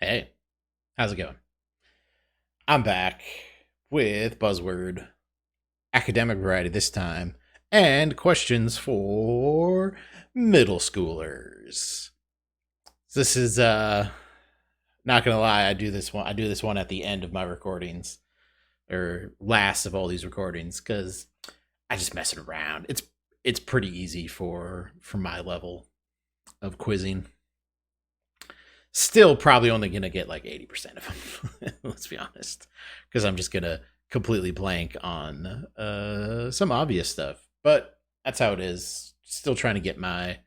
Hey, how's it going? I'm back with Buzzword, academic variety this time, and questions for middle schoolers. This is not gonna lie, I do this one at the end of my recordings, or last of all these recordings, because I just mess it around. It's pretty easy for my level of quizzing. Still probably only going to get like 80% of them. Let's be honest. Because I'm just going to completely blank on some obvious stuff. But that's how it is. Still trying to get my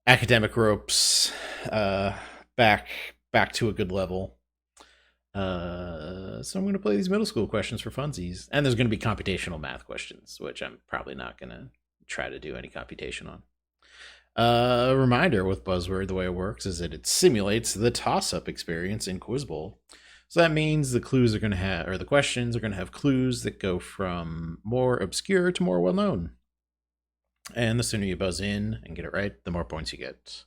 academic ropes uh, back back to a good level. So I'm going to play these middle school questions for funsies. And there's going to be computational math questions, which I'm probably not going to try to do any computation on. A reminder with Buzzword, the way it works is that it simulates the toss-up experience in Quiz Bowl. So that means the clues are going to have, or the questions are going to have clues that go from more obscure to more well-known. And the sooner you buzz in and get it right, the more points you get.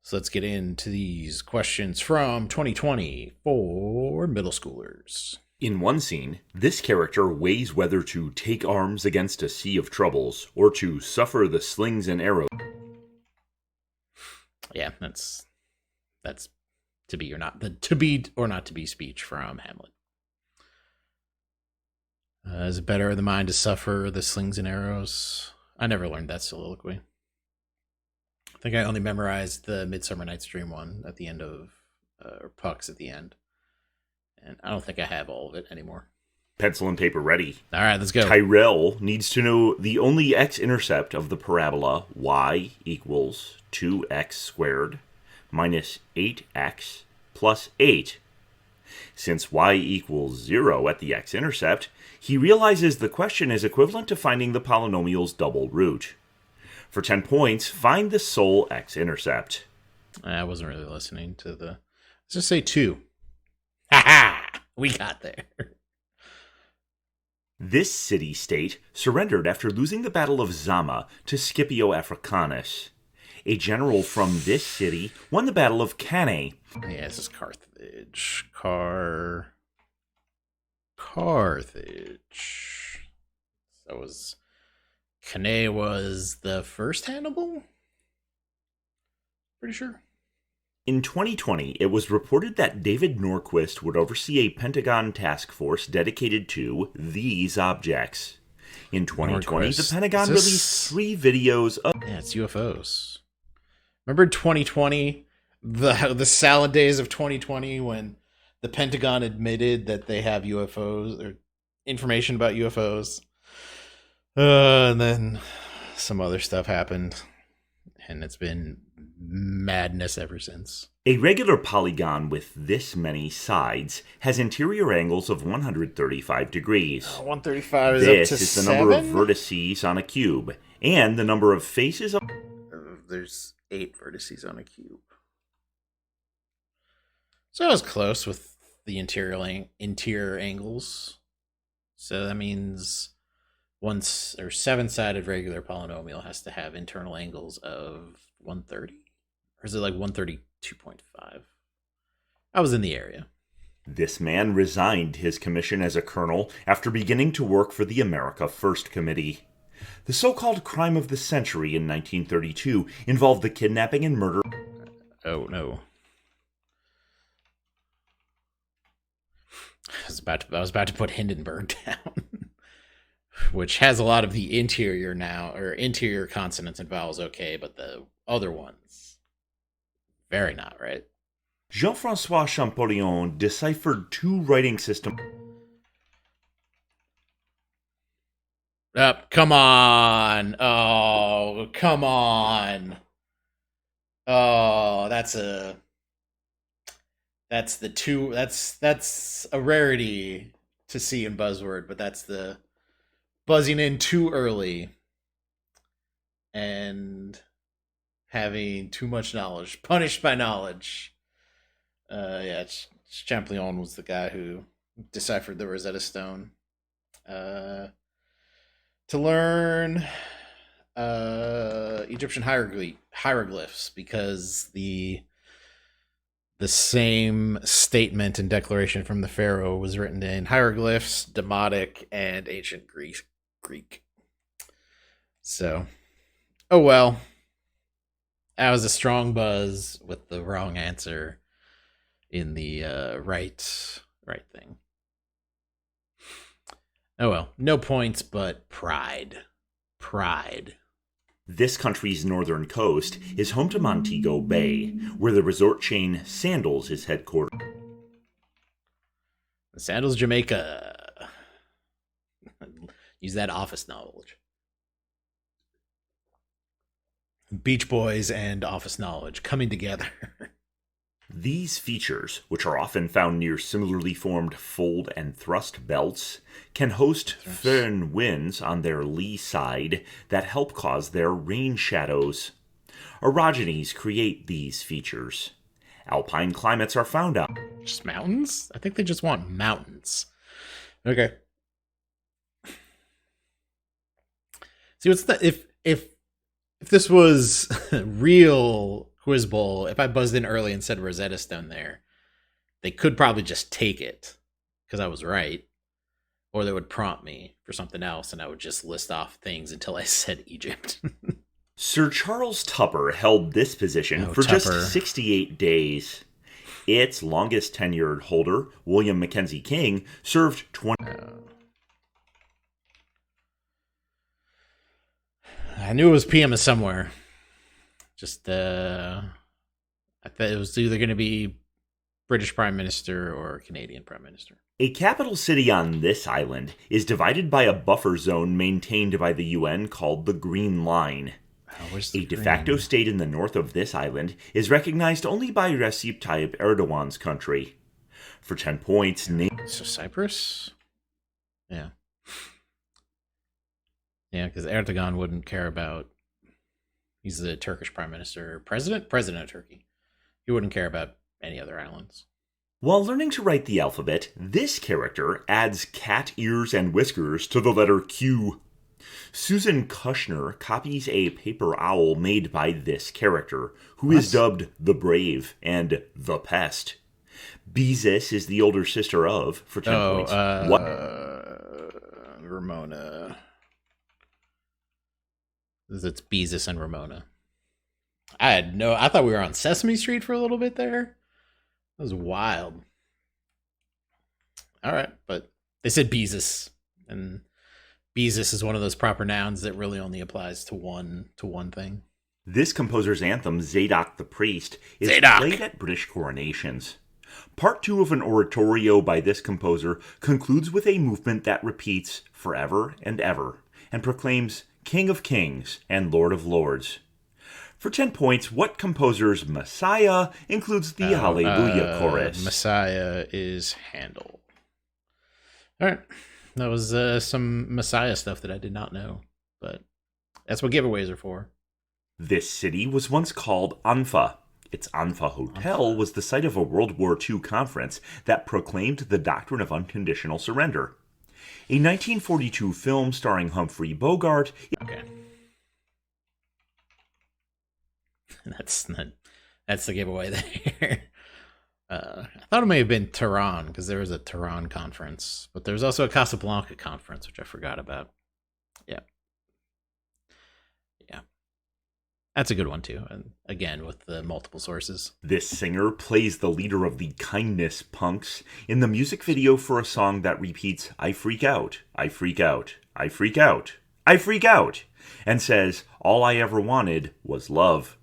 So let's get into these questions from 2020 for middle schoolers. In one scene, this character weighs whether to take arms against a sea of troubles or to suffer the slings and arrows. Yeah, that's to be or not the to be or not to be speech from Hamlet. Is it better in the mind to suffer the slings and arrows? I never learned that soliloquy. I think I only memorized the Midsummer Night's Dream one at the end of, or Pucks at the end. And I don't think I have all of it anymore. Pencil and paper ready. All right, let's go. Tyrell needs to know the only x-intercept of the parabola y equals 2x squared minus 8x plus 8. Since y equals 0 at the x-intercept, he realizes the question is equivalent to finding the polynomial's double root. For 10 points, find the sole x-intercept. I wasn't really listening to the... Let's just say 2. Ha ha! We got there. This city-state surrendered after losing the Battle of Zama to Scipio Africanus. A general from this city won the Battle of Cannae. Yeah, this is Carthage. Carthage. That was... Cannae was the first Hannibal? Pretty sure. In 2020, it was reported that David Norquist would oversee a Pentagon task force dedicated to these objects. In 2020, the Pentagon released 3 videos of... Yeah, it's UFOs. Remember 2020? The salad days of 2020 when the Pentagon admitted that they have UFOs or information about UFOs. And then some other stuff happened. And it's been madness ever since. A regular polygon with this many sides has interior angles of 135 degrees. 135 is this up to is the 7? number of vertices on a cube, and the number of faces of... There's 8 vertices on a cube. So I was close with the interior angles. So that means once or 7-sided regular polynomial has to have internal angles of 130, or is it like 132.5? I was in the area. This man resigned his commission as a colonel after beginning to work for the America First Committee. The so-called crime of the century in 1932 involved the kidnapping and murder... Oh, no. I was about to put Hindenburg down, which has a lot of the interior now, or interior consonants and vowels okay, but the other ones, very not, right? Jean-François Champollion deciphered 2 writing systems... Come on. Oh, come on. Oh, that's a rarity to see in Buzzword, but that's the buzzing in too early and having too much knowledge, punished by knowledge. Yeah, Champollion was the guy who deciphered the Rosetta Stone. To learn Egyptian hieroglyphs, because the the same statement and declaration from the pharaoh was written in hieroglyphs, Demotic, and ancient Greek. So, oh well. That was a strong buzz with the wrong answer in the right thing. Oh well, no points, but pride. This country's northern coast is home to Montego Bay, where the resort chain Sandals is headquartered. Sandals, Jamaica. Use that office knowledge. Beach Boys and office knowledge coming together. These features, which are often found near similarly formed fold and thrust belts, can host firn winds on their lee side that help cause their rain shadows. Orogenies create these features. Alpine climates are found out. Just mountains? I think they just want mountains. Okay. See, what's the if this was real Quiz Bowl, if I buzzed in early and said Rosetta Stone there, they could probably just take it because I was right. Or they would prompt me for something else and I would just list off things until I said Egypt. Sir Charles Tupper held this position for Tupper. just 68 days. Its longest tenured holder, William Mackenzie King, served 20. I knew it was PM somewhere. Just, I thought it was either going to be British Prime Minister or Canadian Prime Minister. A capital city on this island is divided by a buffer zone maintained by the UN called the Green Line. A de facto state in the north of this island is recognized only by Recep Tayyip Erdogan's country. For 10 points, So Cyprus? Yeah. Yeah, because Erdogan wouldn't care about... He's the Turkish Prime Minister. President of Turkey. He wouldn't care about any other islands. While learning to write the alphabet, this character adds cat ears and whiskers to the letter Q. Susan Kushner copies a paper owl made by this character, who is dubbed the Brave and the Pest. Beezus is the older sister of, for 10 points. What? Ramona. It's Beezus and Ramona. I thought we were on Sesame Street for a little bit there. That was wild. All right, but they said Beezus, and Beezus is one of those proper nouns that really only applies to one thing. This composer's anthem, Zadok the Priest, is played at British coronations. Part 2 of an oratorio by this composer concludes with a movement that repeats forever and ever, and proclaims King of Kings and Lord of Lords. For 10 points, what composer's Messiah includes the Hallelujah chorus? Messiah is Handel. All right. That was some Messiah stuff that I did not know, but that's what giveaways are for. This city was once called Anfa. Its Anfa Hotel was the site of a World War II conference that proclaimed the doctrine of unconditional surrender. A 1942 film starring Humphrey Bogart. Okay. That's the giveaway there. I thought it may have been Tehran because there was a Tehran conference, but there was also a Casablanca conference, which I forgot about. Yeah. That's a good one too. And again, with the multiple sources. This singer plays the leader of the Kindness Punks in the music video for a song that repeats, I freak out, I freak out, I freak out, I freak out, and says, all I ever wanted was love.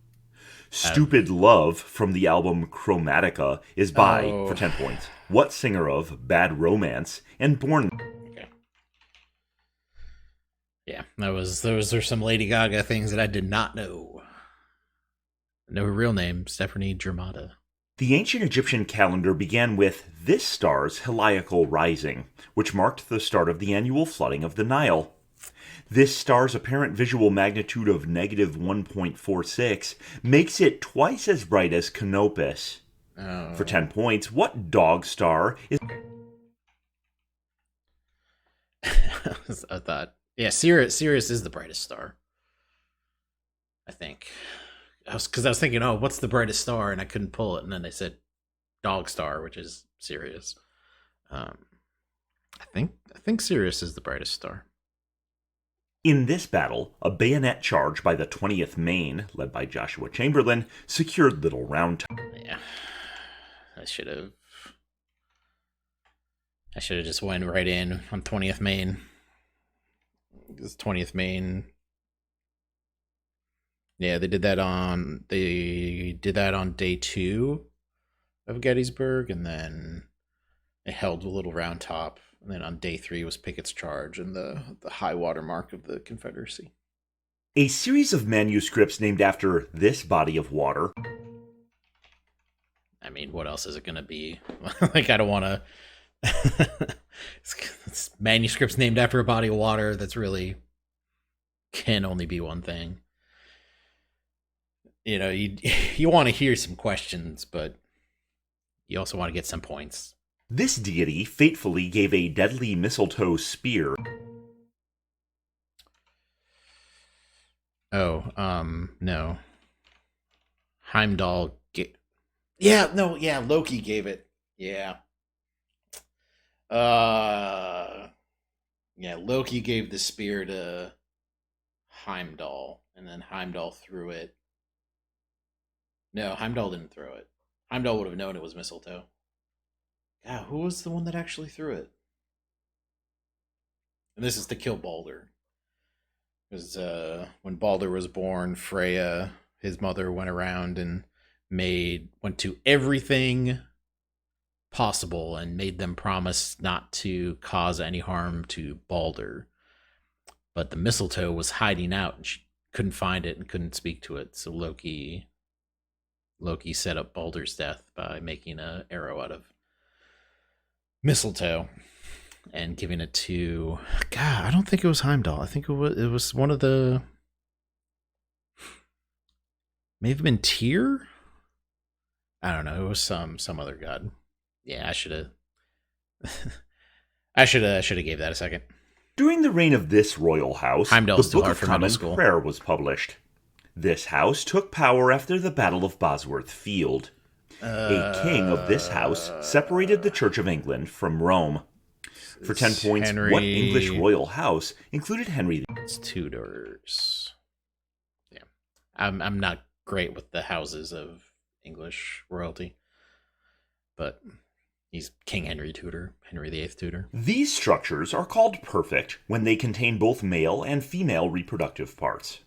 Stupid Love from the album Chromatica is by, for 10 points, what singer of Bad Romance and Born... Okay. Yeah, those are some Lady Gaga things that I did not know. No real name, Stephanie Germanotta. The ancient Egyptian calendar began with this star's heliacal rising, which marked the start of the annual flooding of the Nile. This star's apparent visual magnitude of negative 1.46 makes it twice as bright as Canopus. Oh. For 10 points, what dog star is... I thought, yeah, Sirius is the brightest star. I think. Because I was thinking, oh, what's the brightest star? And I couldn't pull it. And then they said Dog Star, which is Sirius. I think Sirius is the brightest star. In this battle, a bayonet charge by the 20th Maine, led by Joshua Chamberlain, secured Little Round Top. Yeah, I should have just went right in on 20th Maine. Because 20th Maine. Yeah, they did that on day 2 of Gettysburg, and then they held a Little Round Top. And then on day 3 was Pickett's charge and the high water mark of the Confederacy. A series of manuscripts named after this body of water. I mean, what else is it going to be? Like, I don't want to... It's manuscripts named after a body of water that's really can only be one thing. You know, you want to hear some questions, but you also want to get some points. This deity fatefully gave a deadly mistletoe spear. Oh, no. Heimdall Loki gave it. Yeah. Loki gave the spear to Heimdall, and then Heimdall threw it. No, Heimdall didn't throw it. Heimdall would have known it was mistletoe. God, who was the one that actually threw it? And this is to kill Balder. Because when Balder was born, Freya, his mother, went around and went to everything possible and made them promise not to cause any harm to Balder. But the mistletoe was hiding out, and she couldn't find it and couldn't speak to it. So Loki set up Balder's death by making an arrow out of mistletoe and giving it to... God, I don't think it was Heimdall. I think it was one of the... May have been Tyr? I don't know. It was some other god. Yeah, I should have... I should have gave that a second. During the reign of this royal house, Heimdall's the Book of Common Prayer was published. This house took power after the Battle of Bosworth Field. A king of this house separated the Church of England from Rome. For 10 points, what English royal house included Henry? It's Tudors. Yeah, I'm not great with the houses of English royalty, but he's King Henry Tudor, Henry VIII Tudor. These structures are called perfect when they contain both male and female reproductive parts.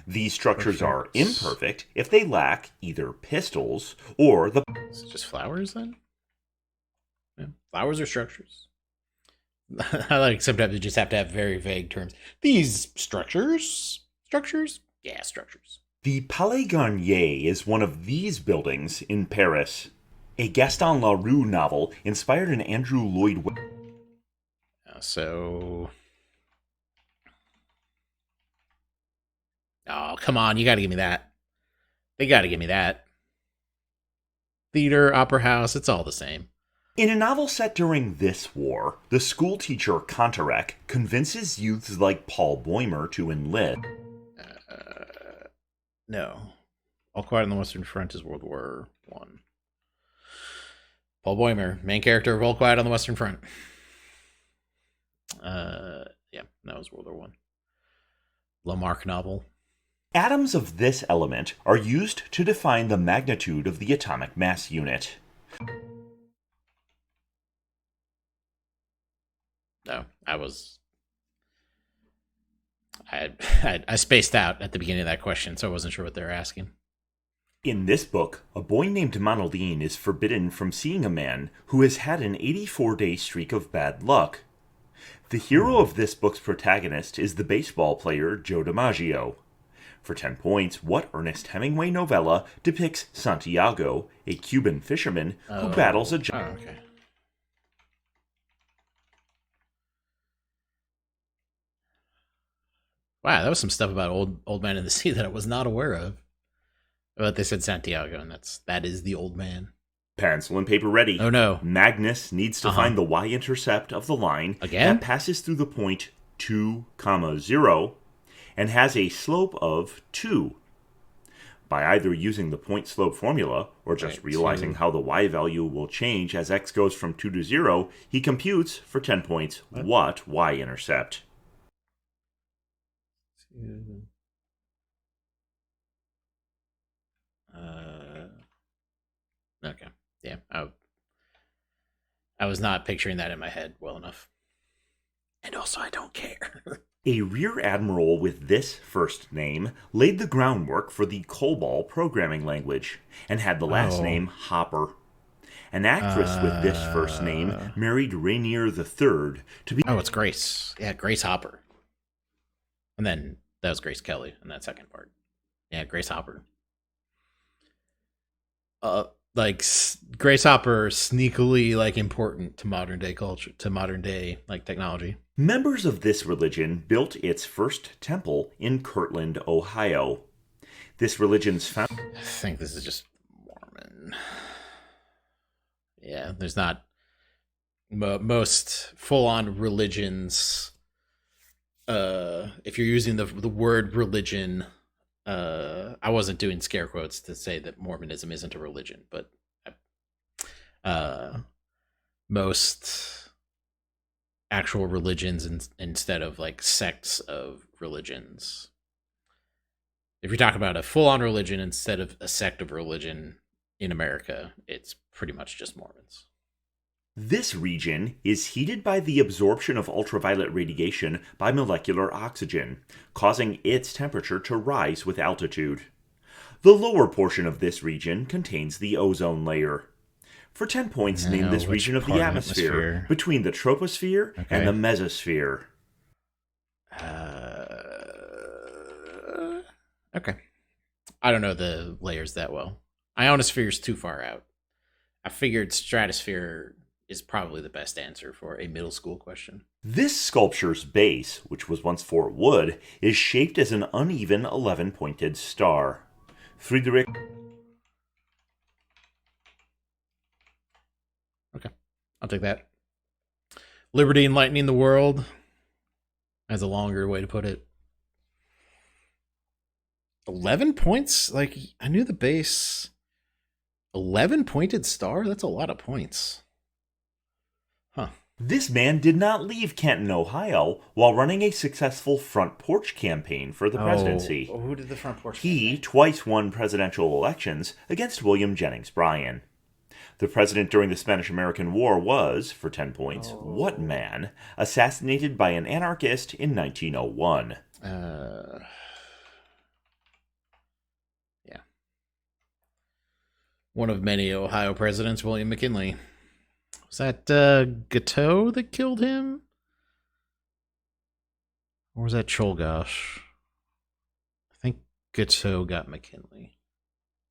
These structures are imperfect if they lack either pistils or the... Is it just flowers then? Yeah. Flowers are structures. I like sometimes you just have to have very vague terms. These structures? Yeah, structures. The Palais Garnier is one of these buildings in Paris. A Gaston Leroux novel inspired an Andrew Lloyd Webber. So... Oh, come on, you gotta give me that. They gotta give me that. Theater, opera house, it's all the same. In a novel set during this war, the school teacher Contarec convinces youths like Paul Boimer to enlist. No. All Quiet on the Western Front is World War I. Paul Boimer, main character of All Quiet on the Western Front. Yeah, that was World War I. Lamarck novel. Atoms of this element are used to define the magnitude of the atomic mass unit. No, I spaced out at the beginning of that question, so I wasn't sure what they were asking. In this book, a boy named Manaldine is forbidden from seeing a man who has had an 84-day streak of bad luck. The hero of this book's protagonist is the baseball player Joe DiMaggio. For 10 points, what Ernest Hemingway novella depicts Santiago, a Cuban fisherman who battles a giant... okay. Wow, that was some stuff about old man in the sea that I was not aware of. But they said Santiago, and that is the old man. Pencil and paper ready. Oh no. Magnus needs to find the y-intercept of the line Again? that passes through the point 2, 0 and has a slope of 2. By either using the point slope formula or just realizing how the y value will change as x goes from 2 to 0, he computes, for 10 points, what y-intercept. Okay. Yeah. I was not picturing that in my head well enough. And also, I don't care. A rear admiral with this first name laid the groundwork for the COBOL programming language and had the last name Hopper. An actress with this first name married Rainier III to be... Oh, it's Grace. Yeah, Grace Hopper. And then that was Grace Kelly in that second part. Yeah, Grace Hopper. Grace Hopper sneakily important to modern day culture, to modern day technology. Members of this religion built its first temple in Kirtland, Ohio. This religion's founder... I think this is just Mormon. Yeah, there's not... Most full-on religions, if you're using the word religion... I wasn't doing scare quotes to say that Mormonism isn't a religion, but most actual religions instead of sects of religions. If you talk about a full-on religion instead of a sect of religion in America, it's pretty much just Mormons. This region is heated by the absorption of ultraviolet radiation by molecular oxygen, causing its temperature to rise with altitude. The lower portion of this region contains the ozone layer. For 10 points, name this region of the atmosphere between the troposphere and the mesosphere. Okay. I don't know the layers that well. Ionosphere is too far out. I figured stratosphere is probably the best answer for a middle school question. This sculpture's base, which was once for wood, is shaped as an uneven 11-pointed star. Friedrich... Okay, I'll take that. Liberty enlightening the world. That's a longer way to put it. 11 points? I knew the base. 11-pointed star? That's a lot of points. Huh. This man did not leave Canton, Ohio, while running a successful front porch campaign for the presidency. Who did the front porch He twice won presidential elections against William Jennings Bryan. The president during the Spanish-American War was, for 10 points, what man, assassinated by an anarchist in 1901? Yeah. One of many Ohio presidents, William McKinley. Was that Gateau that killed him? Or was that Cholgosh? I think Gateau got McKinley.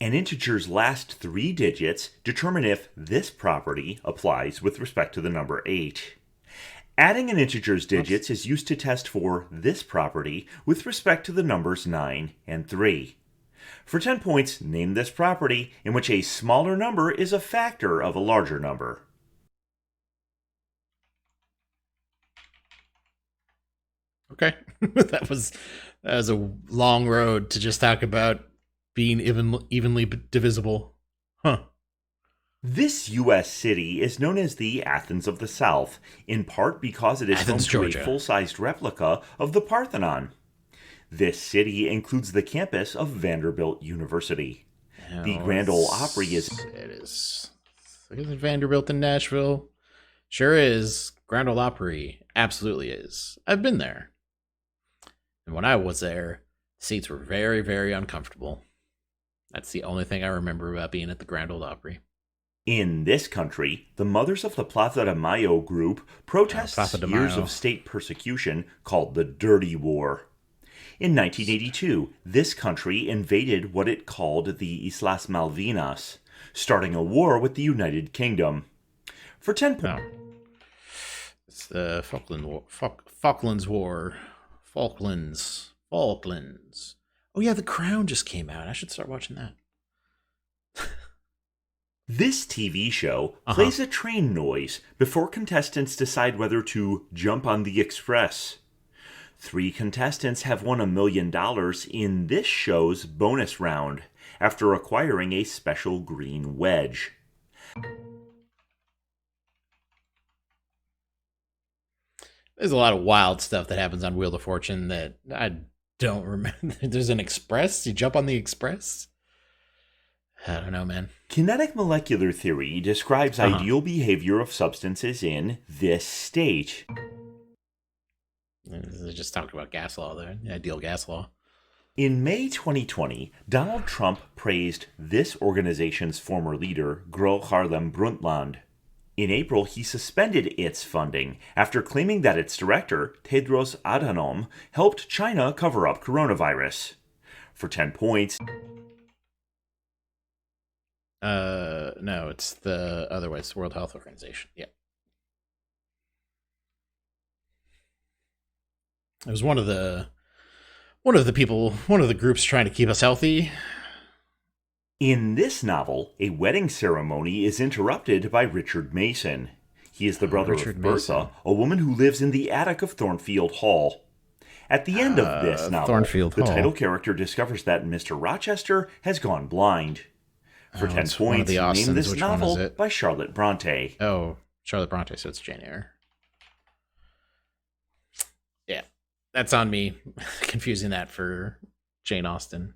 An integer's last 3 digits determine if this property applies with respect to the number 8. Adding an integer's digits is used to test for this property with respect to the numbers 9 and 3. For 10 points, name this property in which a smaller number is a factor of a larger number. Okay. that was a long road to just talk about being evenly divisible. Huh. This U.S. city is known as the Athens of the South, in part because it is home to a full-sized replica of the Parthenon. This city includes the campus of Vanderbilt University. The Grand Ole Opry is... It is. Isn't Vanderbilt in Nashville? Sure is. Grand Ole Opry absolutely is. I've been there. And when I was there, seats were very, very uncomfortable. That's the only thing I remember about being at the Grand Ole Opry. In this country, the Mothers of the Plaza de Mayo group protests years of state persecution called the Dirty War. In 1982, this country invaded what it called the Islas Malvinas, starting a war with the United Kingdom. For 10 points... It's the Falklands War. Falklands. Oh yeah, The Crown just came out. I should start watching that. This TV show plays a train noise before contestants decide whether to jump on the express. 3 contestants have won $1 million in this show's bonus round, after acquiring a special green wedge. There's a lot of wild stuff that happens on Wheel of Fortune that I don't remember. There's an express. You jump on the express. I don't know, man. Kinetic molecular theory describes ideal behavior of substances in this state. They just talked about gas law there, the ideal gas law. In May 2020, Donald Trump praised this organization's former leader, Gro Harlem Brundtland. In April, he suspended its funding after claiming that its director, Tedros Adhanom, helped China cover up coronavirus. For 10 points... No, it's the other way. It's the World Health Organization. Yeah. It was one of the groups trying to keep us healthy. In this novel, a wedding ceremony is interrupted by Richard Mason. He is the brother of Bertha, a woman who lives in the attic of Thornfield Hall. At the end of this novel, the title character discovers that Mr. Rochester has gone blind. For 10 points, name this novel by Charlotte Bronte. Oh, Charlotte Bronte, so it's Jane Eyre. Yeah, that's on me, confusing that for Jane Austen.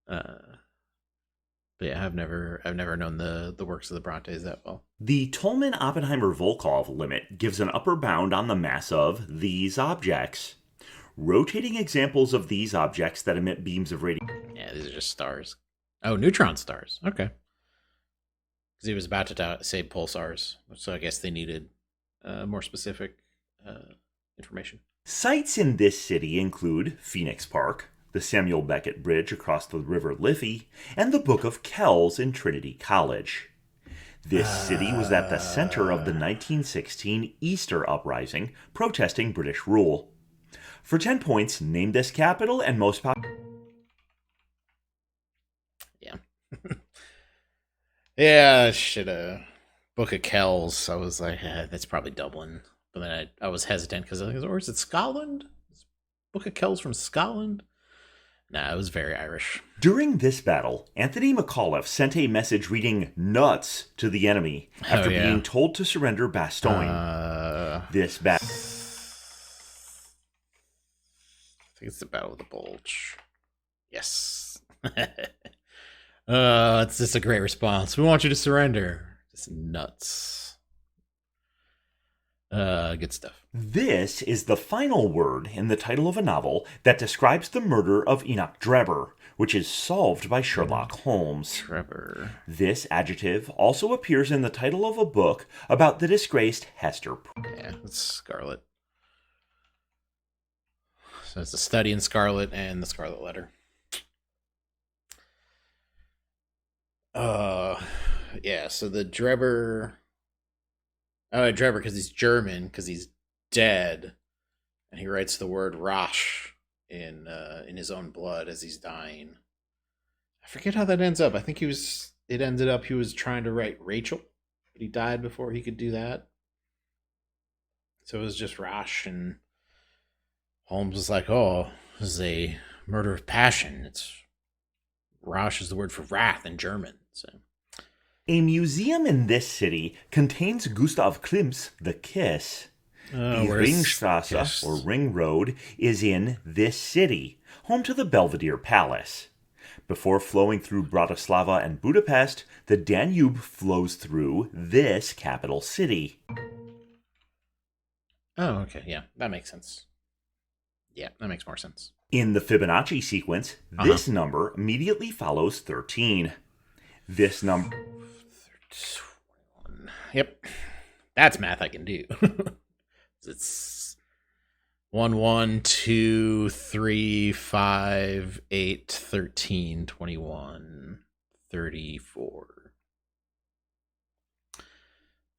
But yeah, I've never known the works of the Brontes that well. The Tolman-Oppenheimer-Volkov limit gives an upper bound on the mass of these objects. Rotating examples of these objects that emit beams of radiation. Yeah, these are just stars. Oh, neutron stars. Okay. Because he was about to say pulsars, so I guess they needed more specific information. Sites in this city include Phoenix Park, the Samuel Beckett Bridge across the River Liffey, and the Book of Kells in Trinity College. This city was at the center of the 1916 Easter Uprising, protesting British rule. For 10 points, name this capital and most popular... Yeah, Book of Kells. I was like, that's probably Dublin. But then I was hesitant because I was like, or is it Scotland? Is Book of Kells from Scotland? Nah, it was very Irish. During this battle, Anthony McAuliffe sent a message reading nuts to the enemy after being told to surrender Bastogne. This battle... I think it's the Battle of the Bulge. Yes. It's just a great response. We want you to surrender. Just nuts. Good stuff. This is the final word in the title of a novel that describes the murder of Enoch Drebber, which is solved by Sherlock Holmes. Drebber. This adjective also appears in the title of a book about the disgraced Hester. Yeah, it's Scarlet. So it's a study in Scarlet and the Scarlet Letter. Yeah, so the Drebber... Oh, Drebber, because he's German, because he's dead, and he writes the word Rasch in his own blood as he's dying. I forget how that ends up. I think he was trying to write Rachel, but he died before he could do that. So it was just Rasch, and Holmes was like, oh, this is a murder of passion. Rasch is the word for wrath in German, so... A museum in this city contains Gustav Klimt's The Kiss. The Ringstrasse, or Ring Road, is in this city, home to the Belvedere Palace. Before flowing through Bratislava and Budapest, the Danube flows through this capital city. Oh, okay, yeah, that makes sense. Yeah, that makes more sense. In the Fibonacci sequence, this number immediately follows 13. This number... 21. Yep. That's math I can do. It's 1, 1, 2, 3, 5, 8, 13, 21, 34.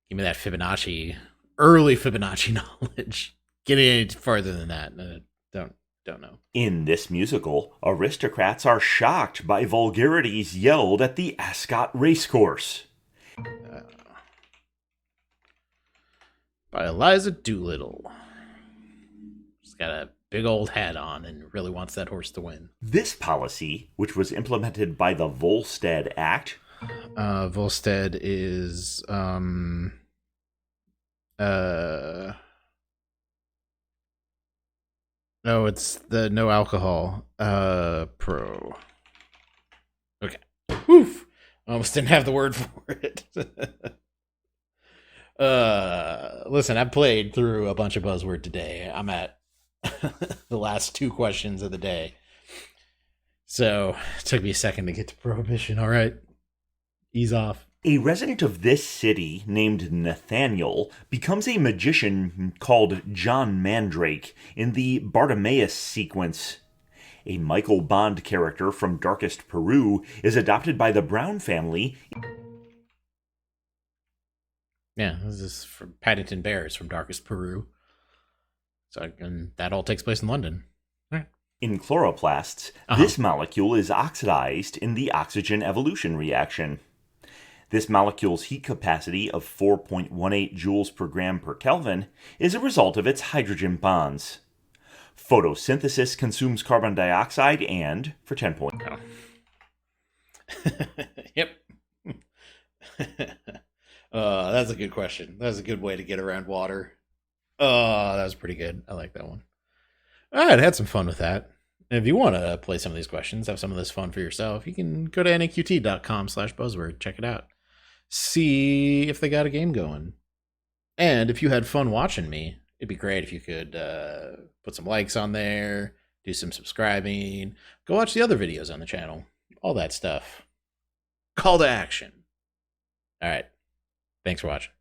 Give me that Fibonacci, early Fibonacci knowledge. Getting any farther than that, don't know. In this musical, aristocrats are shocked by vulgarities yelled at the Ascot racecourse. By Eliza Doolittle. Just gotta big old hat on and really wants that horse to win. This policy, which was implemented by the Volstead Act. Volstead is no, it's the no alcohol pro. Okay. Woof. Almost didn't have the word for it. Listen, I played through a bunch of Buzzword today. I'm at the last 2 questions of the day. So it took me a second to get to Prohibition. All right. Ease off. A resident of this city named Nathaniel becomes a magician called John Mandrake in the Bartimaeus sequence. A Michael Bond character from Darkest Peru is adopted by the Brown family. Yeah, this is from Paddington Bears from Darkest Peru. So, and that all takes place in London. All right. In chloroplasts, this molecule is oxidized in the oxygen evolution reaction. This molecule's heat capacity of 4.18 joules per gram per Kelvin is a result of its hydrogen bonds. Photosynthesis consumes carbon dioxide and, for 10 points. Yep. That's a good question. That's a good way to get around water. That was pretty good. I like that one. All right, I had some fun with that. And if you want to play some of these questions, have some of this fun for yourself, you can go to naqt.com/buzzword. Check it out. See if they got a game going. And if you had fun watching me, it'd be great if you could put some likes on there, do some subscribing, go watch the other videos on the channel, all that stuff. Call to action. All right. Thanks for watching.